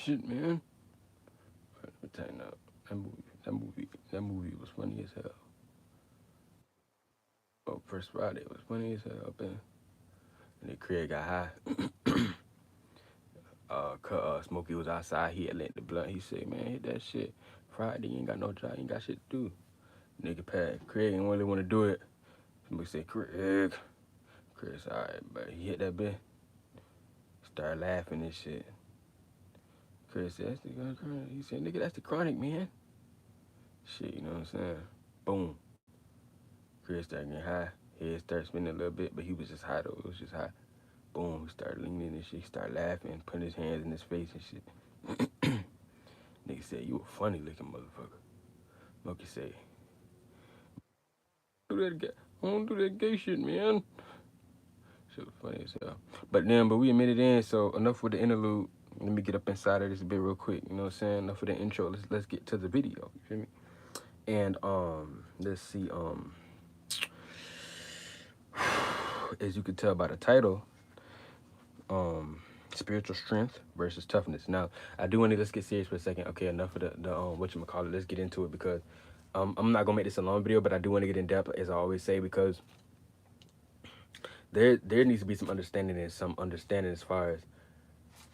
shit, man. Let me tell you now. That movie was funny as hell. Oh, First Friday was funny as hell, man. And then Craig got high. Smokey was outside. He had lit the blunt. He said, "Man, hit that shit. Friday, you ain't got no job. You ain't got shit to do." Nigga Pat, Craig didn't really want to do it. Somebody said, "Craig." Craig said, "All right," but he hit that bit. Started laughing and shit. Craig said, "That's the chronic." He said, "Nigga, that's the chronic, man." Shit, you know what I'm saying? Boom. Chris started getting high. Head started spinning a little bit, but he was just high though. It was just high. Boom. He started leaning and shit. He started laughing, putting his hands in his face and shit. Nigga said, "You a funny looking motherfucker." Monkey said, "Do that gay. I don't do that gay shit, man." Shit was funny as hell. But we a minute in, so enough with the interlude. Let me get up inside of this a bit real quick. You know what I'm saying? Enough of the intro. Let's get to the video. You feel me? And let's see. As you can tell by the title, spiritual strength versus toughness. Now, I do want to let's get serious for a second. Okay, enough of the whatchamacallit. Let's get into it because I'm not gonna make this a long video, but I do want to get in depth as I always say because there needs to be some understanding as far as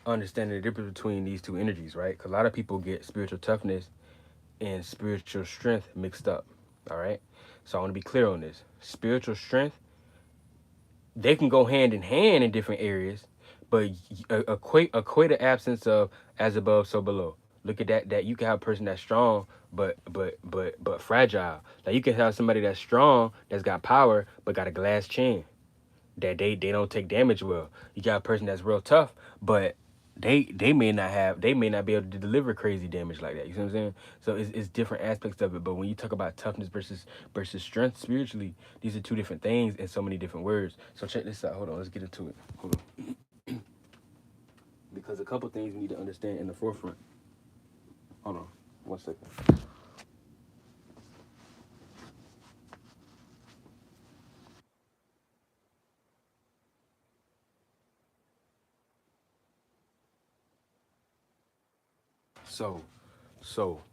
understanding the difference between these two energies, right? Because a lot of people get spiritual toughness and spiritual strength mixed up. All right, so I want to be clear on this. Spiritual strength, they can go hand in hand in different areas, but equate the absence of as above, so below. Look at that. That you can have a person that's strong, but fragile. Like you can have somebody that's strong, that's got power, but got a glass chin. That they don't take damage well. You got a person that's real tough, but they may not be able to deliver crazy damage like that. You see what I'm saying? So it's different aspects of it. But when you talk about toughness versus strength spiritually, these are two different things in so many different words. So check this out. Hold on, let's get into it. Hold on. Because a couple things we need to understand in the forefront. Hold on, 1 second. So so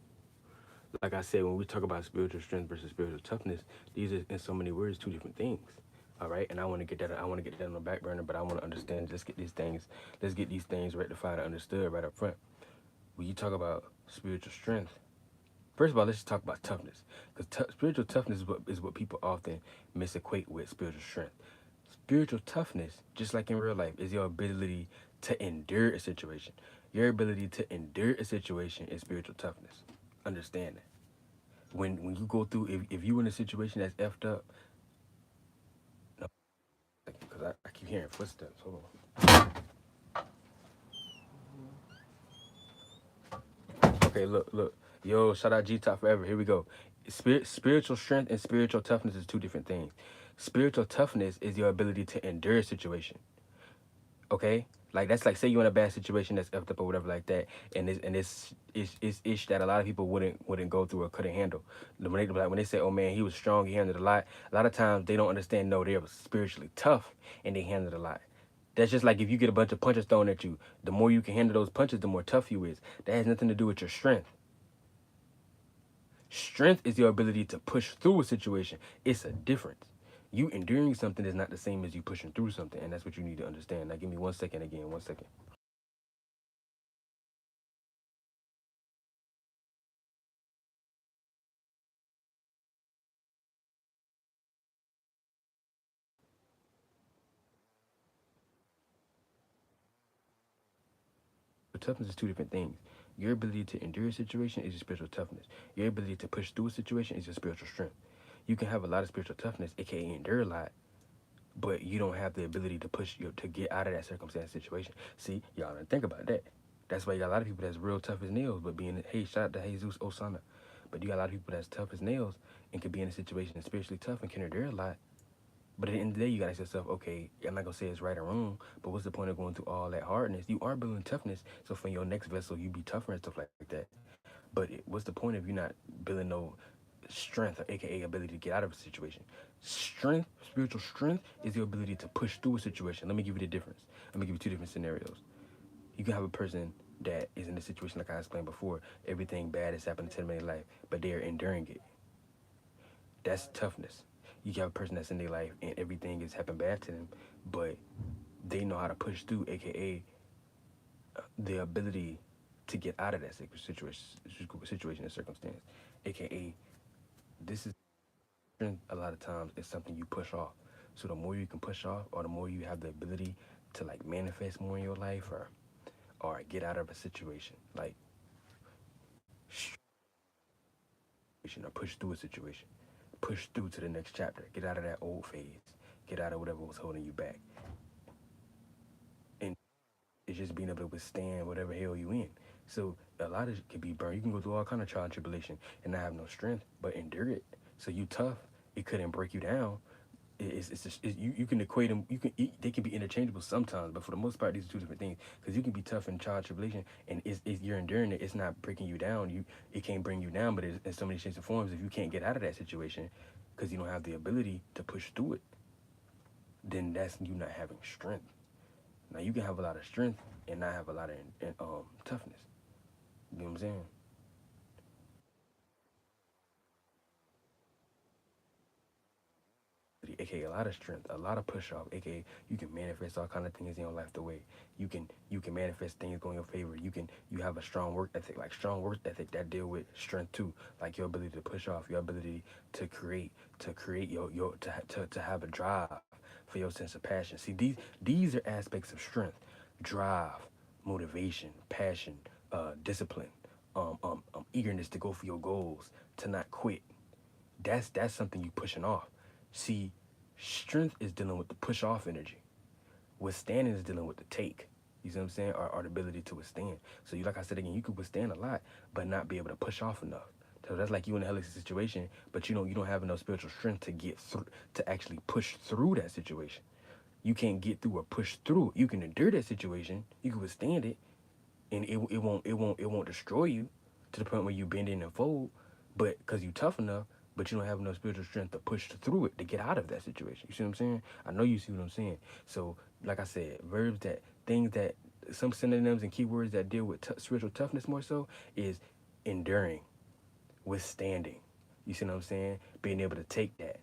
like I said, when we talk about spiritual strength versus spiritual toughness, these are in so many words two different things. All right, and I want to get that. I want to get that on the back burner, but I want to understand. Let's get these things rectified and understood right up front. When you talk about spiritual strength, first of all, let's just talk about toughness, because spiritual toughness is what people often misequate with spiritual strength. Spiritual toughness, just like in real life, is your ability to endure a situation. Your ability to endure a situation is spiritual toughness. Understand that. When you go through, if you in a situation that's effed up, because I keep hearing footsteps. Hold on. Okay, look. Yo, shout out G Top Forever. Here we go. Spiritual strength and spiritual toughness is two different things. Spiritual toughness is your ability to endure a situation. Okay, like that's like say you're in a bad situation that's effed up or whatever like that, and it's ish that a lot of people wouldn't go through or couldn't handle. When they say, "Oh man, he was strong, he handled a lot of times they don't understand. No, they were spiritually tough and they handled a lot. That's just like if you get a bunch of punches thrown at you, the more you can handle those punches, the more tough you is. That has nothing to do with your strength. Strength is your ability to push through a situation. It's a difference. You enduring something is not the same as you pushing through something, and that's what you need to understand. Now, give me 1 second again. 1 second. But toughness is two different things. Your ability to endure a situation is your spiritual toughness. Your ability to push through a situation is your spiritual strength. You can have a lot of spiritual toughness, aka endure a lot, but you don't have the ability to push you to get out of that circumstance situation. See, y'all didn't think about that. That's why you got a lot of people that's real tough as nails, but being hey, shout out to Jesus Osana. But you got a lot of people that's tough as nails and can be in a situation that's spiritually tough and can endure a lot. But at the end of the day, you gotta ask yourself, okay, I'm not gonna say it's right or wrong, but what's the point of going through all that hardness? You are building toughness, so for your next vessel, you be tougher and stuff like that. But what's the point of you not building no strength, or aka ability to get out of a situation? Strength, spiritual strength, is your ability to push through a situation. Let me give you the difference. Let me give you two different scenarios. You can have a person that is in a situation like I explained before. Everything bad is happening to them in their life, but they're enduring it. That's toughness. You have a person that's in their life and everything is happening bad to them, but they know how to push through, aka the ability to get out of that situation and circumstance, aka this is strength. A lot of times it's something you push off. So the more you can push off, or the more you have the ability to like manifest more in your life, or get out of a situation, like or push through a situation, push through to the next chapter, get out of that old phase, get out of whatever was holding you back, and it's just being able to withstand whatever hell you in. So a lot of it can be burned. You can go through all kind of trial and tribulation and not have no strength, but endure it. So you tough. It couldn't break you down. It's just, you can equate them. They can be interchangeable sometimes, but for the most part, these are two different things. Because you can be tough in trial and tribulation, and you're enduring it. It's not breaking you down. It can't bring you down, but it's in so many shapes and forms. If you can't get out of that situation, because you don't have the ability to push through it, then that's you not having strength. Now you can have a lot of strength and not have a lot of toughness. You know what I'm saying? Aka a lot of strength, a lot of push off, aka you can manifest all kind of things in your life the way you can manifest things going in your favor. You have a strong work ethic, like strong work ethic that deal with strength too, like your ability to push off, your ability to create to have a drive for your sense of passion. See, these are aspects of strength: drive, motivation, passion, discipline, eagerness to go for your goals, to not quit. That's something you pushing off. See, strength is dealing with the push off energy. Withstanding is dealing with the take. You see what I'm saying? Or the ability to withstand. So you, like I said again, you could withstand a lot, but not be able to push off enough. So that's like you in a healthy situation, but you don't have enough spiritual strength to get through, to actually push through that situation. You can't get through or push through. You can endure that situation. You can withstand it, and it won't destroy you to the point where you bend in and fold, but because you tough enough, but you don't have enough spiritual strength to push through it to get out of that situation. You see what I'm saying? I know you see what I'm saying. So like I said, verbs that things that some synonyms and keywords that deal with spiritual toughness more so is enduring, withstanding. You see what I'm saying? Being able to take that,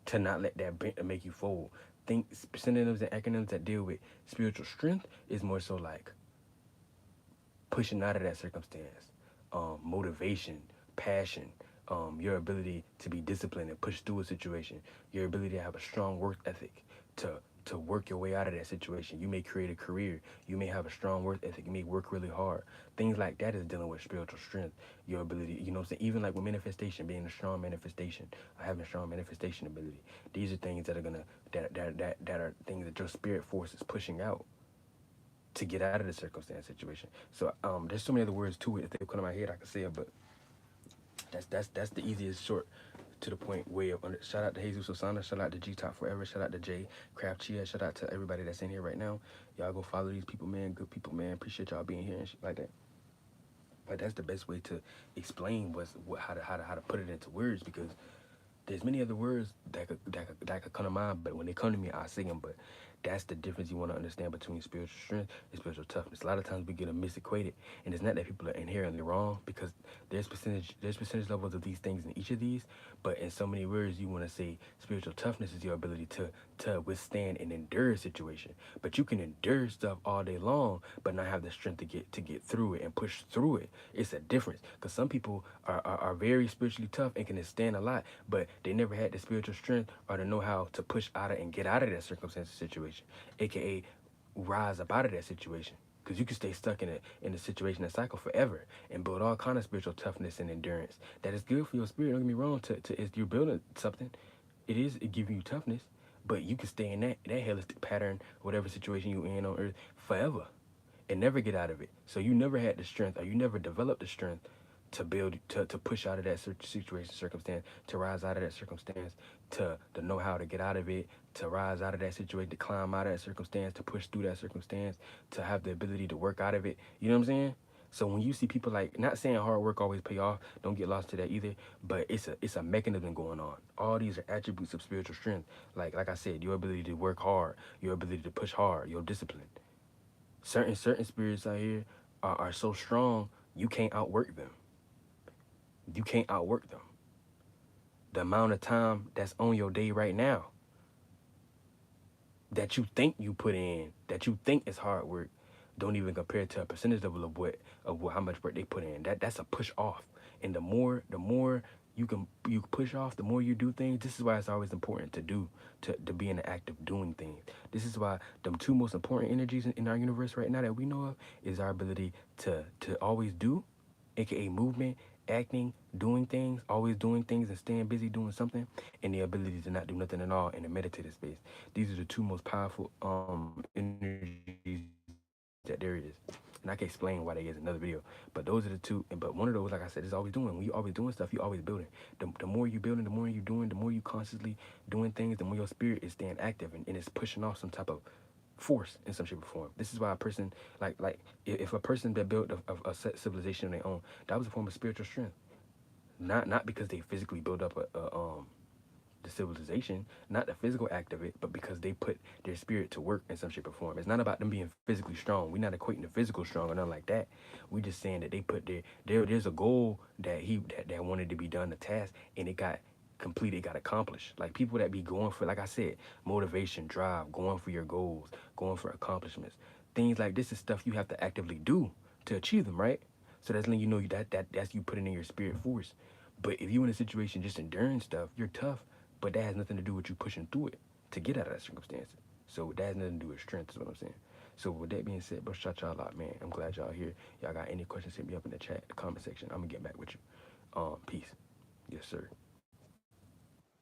to not let that make you fold. Think synonyms and acronyms that deal with spiritual strength is more so like pushing out of that circumstance, motivation, passion, your ability to be disciplined and push through a situation, your ability to have a strong work ethic, to work your way out of that situation. You may create a career. You may have a strong work ethic. You may work really hard. Things like that is dealing with spiritual strength. Your ability, you know what I'm saying? Even like with manifestation, being a strong manifestation, or having a strong manifestation ability. These are things that are gonna that are things that your spirit force is pushing out to get out of the circumstance situation. So there's so many other words to it. If they come to my head, I can say it, but that's the easiest short to the point way of shout out to Jesus Osana, shout out to G Top Forever, shout out to Jay Craft Chia, shout out to everybody that's in here right now. Y'all go follow these people, man. Good people, man. Appreciate y'all being here and shit like that. But that's the best way to explain how to put it into words, because there's many other words that could come to mind, but when they come to me, I sing them. But that's the difference you want to understand between spiritual strength and spiritual toughness. A lot of times we get them misequated, and it's not that people are inherently wrong, because there's percentage levels of these things in each of these. But in so many words, you want to say spiritual toughness is your ability to withstand and endure a situation. But you can endure stuff all day long, but not have the strength to get through it and push through it. It's a difference, because some people are very spiritually tough and can stand a lot, but they never had the spiritual strength or the know-how to push out of and get out of that circumstance or situation, aka rise up out of that situation. Because you can stay stuck in a situation and cycle forever and build all kind of spiritual toughness and endurance. That is good for your spirit. Don't get me wrong. If you're building something, it giving you toughness, but you can stay in that holistic pattern, whatever situation you in on earth, forever, and never get out of it. So you never had the strength, or you never developed the strength to build to push out of that situation, circumstance, to rise out of that circumstance, to know how to get out of it, to rise out of that situation, to climb out of that circumstance, to push through that circumstance, to have the ability to work out of it. You know what I'm saying? So when you see people, like, not saying hard work always pay off, don't get lost to that either, but it's a mechanism going on. All these are attributes of spiritual strength. Like I said, your ability to work hard, your ability to push hard, your discipline. Certain spirits out here, are so strong you can't outwork them. You can't outwork them. The amount of time that's on your day right now that you think you put in, that you think is hard work, don't even compare to a percentage level of how much work they put in. That's a push off. And the more you push off, the more you do things. This is why it's always important to be in the act of doing things. This is why the two most important energies in our universe right now that we know of is our ability to always do, aka movement, acting, doing things, always doing things and staying busy doing something, and the ability to not do nothing at all in a meditative space. These are the two most powerful energies that there is. And I can explain why they is in another video. But those are the two. But one of those, like I said, is always doing. When you always doing stuff, you always building. The more you building, the more you doing, the more you constantly doing things, the more your spirit is staying active and it's pushing off some type of force in some shape or form. This is why a person like if a person that built a civilization on their own, that was a form of spiritual strength. Not because they physically built up the civilization, not the physical act of it, but because they put their spirit to work in some shape or form. It's not about them being physically strong. We're not equating the physical strong or nothing like that. We just saying that they put there's a goal that wanted to be done, a task, and it got completed, it got accomplished. Like people that be going for, like I said, motivation, drive, going for your goals, going for accomplishments. Things like this is stuff you have to actively do to achieve them, right? So that's letting you know that's you putting in your spirit force. But if you in a situation just enduring stuff, you're tough, but that has nothing to do with you pushing through it to get out of that circumstance. So that has nothing to do with strength, is what I'm saying. So with that being said, bro, shout y'all out, man. I'm glad y'all here. Y'all got any questions, hit me up in the chat, the comment section. I'm gonna get back with you. Peace. Yes, sir.